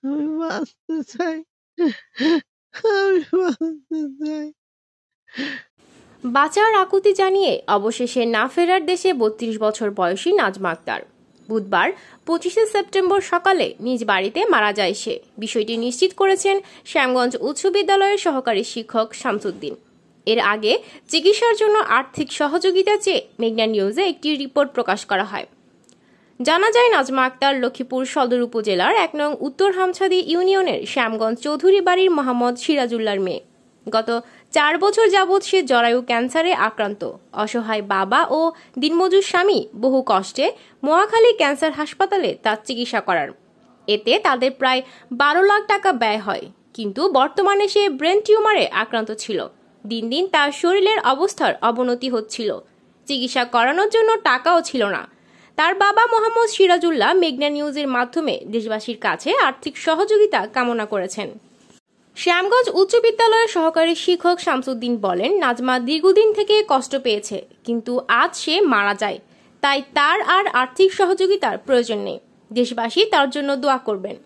আমি বাঁচতে চাই, আমি বাঁচতে চাই। বাঁচার আকুতি জানিয়ে অবশেষে না ফেরার দেশে ৩২ বছর বয়সী নাজমা আক্তার। বুধবার ২৫শে সেপ্টেম্বর সকালে নিজ বাড়িতে মারা যায় সে। বিষয়টি নিশ্চিত করেছেন শ্যামগঞ্জ উচ্চ বিদ্যালয়ের সহকারী শিক্ষক শামসুদ্দিন। এর আগে চিকিৎসার জন্য আর্থিক সহযোগিতা চেয়ে মেঘনা নিউজে একটি রিপোর্ট প্রকাশ করা হয়। জানা যায়, নাজমা আক্তার লক্ষ্মীপুর সদর উপজেলার ১ নং উত্তর হামছাদি ইউনিয়নের শ্যামগঞ্জ চৌধুরী বাড়ির মোহাম্মদ সিরাজুল্লাহর মেয়ে। গত ৪ বছর যাবৎ সে জরায়ু ক্যান্সারে আক্রান্ত। অসহায় বাবা ও দিনমজুর স্বামী বহু কষ্টে মোয়াখালী ক্যান্সার হাসপাতালে তার চিকিৎসা করার। এতে তাদের প্রায় ১২ লাখ টাকা ব্যয় হয়। কিন্তু বর্তমানে সে ব্রেন টিউমারে আক্রান্ত ছিল। দিন দিন তার শরীরের অবস্থার অবনতি হচ্ছিল। চিকিৎসা করানোর জন্য টাকাও ছিল না। তার বাবা মোহাম্মদ সিরাজুল্লাহ মেঘনা নিউজের মাধ্যমে দেশবাসীর কাছে আর্থিক সহযোগিতা কামনা করেছেন। শ্যামগঞ্জ উচ্চ বিদ্যালয়ের সহকারী শিক্ষক শামসুদ্দিন বলেন, নাজমা দীর্ঘদিন থেকে কষ্ট পেয়েছে, কিন্তু আজ সে মারা যায়। তাই তার আর আর্থিক সহযোগিতার প্রয়োজন নেই। দেশবাসী তার জন্য দোয়া করবেন।